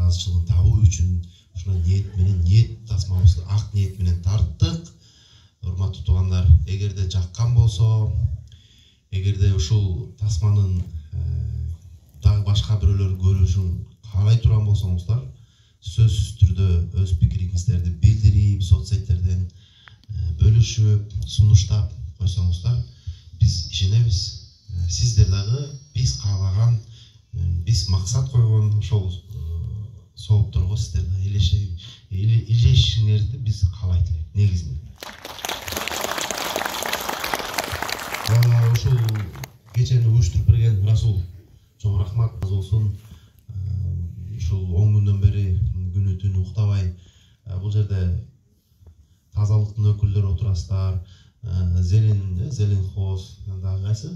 ыраазычылыгын табуу үчүн ушундай ниет менен ниет тасмабызды ак ниет менен тарттык. Урматтуу туугандар, эгерде жаккан болсо, эгерде ушул тасманын дагы башка бирөөлөр көрүшүн каалай турган болсоңуздар, сөзсүз түрдө өз пикириңиздерди билдирип, соцсеттерден бөлүшүп, сунуштап койсоңуздар, биз ишенебиз. Сиздер дагы биз каалаган, биз максат койгон ошол соопторго сиздер да илешишиңерди биз каалайт элек негизинен. Ушул кечени уюштуруп берген Расул чоң рахмат болсун. Ушул 10 күндөн бери күнү түнү уктабай бул жерде тазалыктын өкүлдөрү отурасыздар, Зеленхоз дагы кайсы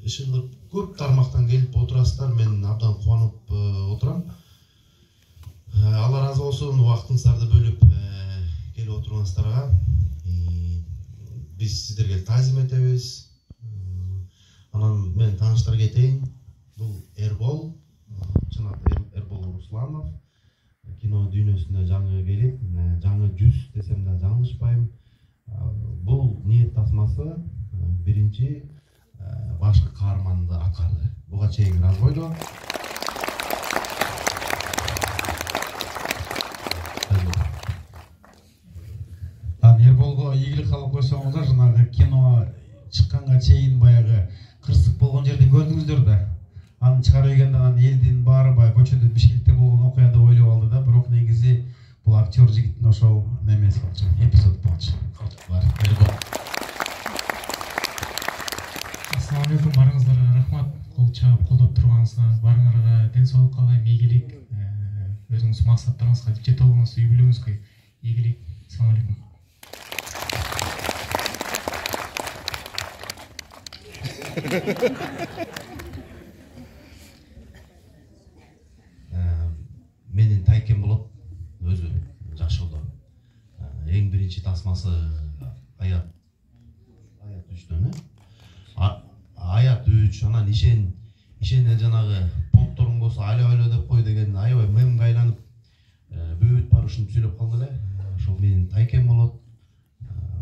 ишинде көп тармактан келип отурасыздар. Мен абдан кубанып отурам. Алла разы болсун, убактыңыздарды бөлүп келип отурганыңыздарга. Биз сиздерге таазим этебиз. Анан мен тааныштырып кетейин. Бул Эрбол, чынак Эрбол Русланов. Кино дүйнөсүнө жаңы келип, жаңы жүз десем да жаңылышпайм. Бул ниет тасмасы биринчи башкы каарманды аткарды. Буга чейин Разбойдо. Эрболго ийгилик кылып койсоңуздар, жанагы кино чыкканга чейин баягы кырсык болгон жерде көрдүңүздөр да. Аны чыгарып ийгенде анан элдин баары баягы көчөдө Бишкекте болгон окуя деп ойлоп алды да, бирок негизи бул актер жигиттин ошол немеси болчу, эпизод болчу. Ассаламу алейкум, барыңыздарга рахмат. Кол чабып колдоп турганыңызга, барыңарга ден соолук каалайм, ийгилик, өзүңүз максаттарыңызга жете алгыңыз, үй бүлөңүзгө ийгилик. Ассаламу алейкум. Менин Тайкен болот, өзү жакшы жолдо. Эң биринчи тасмасы Аят 3дөн, Аят 3, анан ишенде жанагы понтторуң болсо айло деп кой деген аябай мемге айланып бүт бар ушинтип сүйлөп калды эле. Ошол менин Тайкен болот.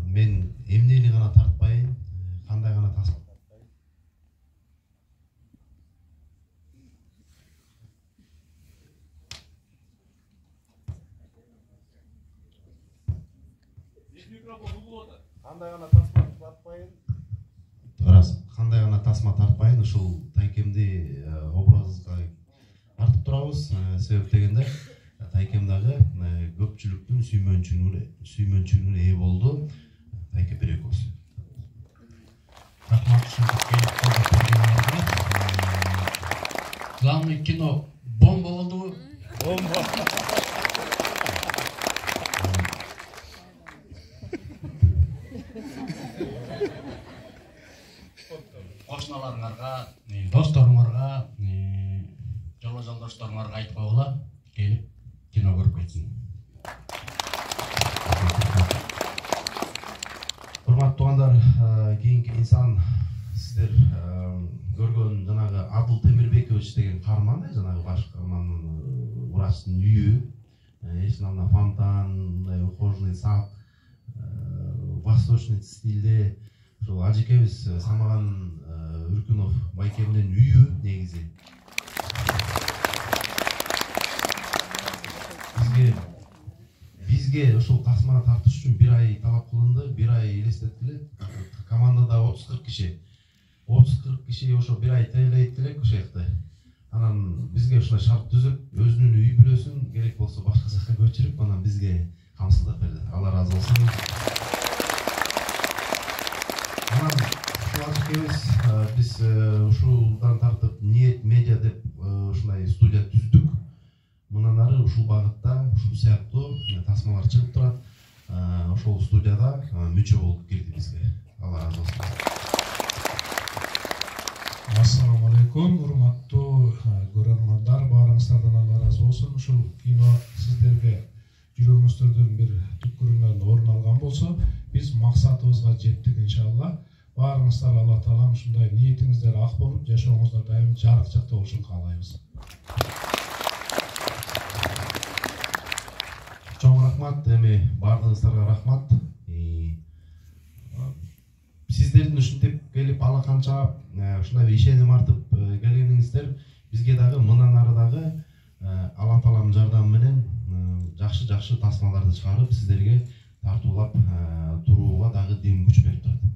Мен эмнени гана тартпайын, кандай гана тасма тартпайын. Кандай гана тасма тартпайын. Рас, кандай гана тасма тартпайын, ушул Тайкемди образга тартып турабыз. Себеп дегенде Тайкем дагы көпчүлүктүн сүймөнчүлүгүнө ээ болду. Тайке берек болсун. Рахмат, главный кино бомба болдубу? Бомба. Кошуналарыңарга, досторуңарга, жоло жолдошторуңарга айтып койгула, келип кино көрүп кетсин. Урматтуу туугандар, кийинки инсан сиздер көргөн жанагы Адыл Темирбекович деген каарман, жанагы баш каармандын врачтын үйү, эшин алдында фонтан, мындай ухоженный сад, восточный стилде. Ошол ажекебиз Самаган Үркүнов байкемдин үйү негизи. Бизге ошол тасманы тартыш үчүн 1 ай талап кылынды, 1 ай элестеттиле. Командада 30-40 киши. 30-40 киши ошо 1 ай тейлейт элек ошол жакта. Анан бизге ушундай шарт түзүп, өзүнүн үй бүлөсүн керек болсо башка жакка көчүрүп, анан бизге камсыздап берди. Алла разы болсун. Анан ушул ажекебиз биз ушулдан тартып Ниет медиа деп ушундай студия түздүк. Мындан ары ушул багытта, ушул сыяктуу тасмалар чыгып турат. Ошол студияда мүчө болуп кирди бизге. Алла разы болсун. Ассаламу алейкум, урматтуу көрөрмандар, баарыңыздардан Алла разы болсун. Ушул кино сиздерге жүрөгүңүздөрдүн бир түпкүрүнөн орун алган болсо, биз максатыбызга жеттик иншалла. Баарыңыздар Алла таалам ушундай ниетиңиздер ак болуп, жашооңуздар дайым жарык жакта болушун каалайбыз. рахмат, эми бардыгыңыздарга рахмат. Сиздердин ушинтип келип ала канча ушундай бир ишеним артып келгениңиздер бизге дагы мындан ары дагы Алла Тааланын жардамы менен жакшы тасмаларды чыгарып сиздерге тартуулап турууга дагы дем күч берип турат.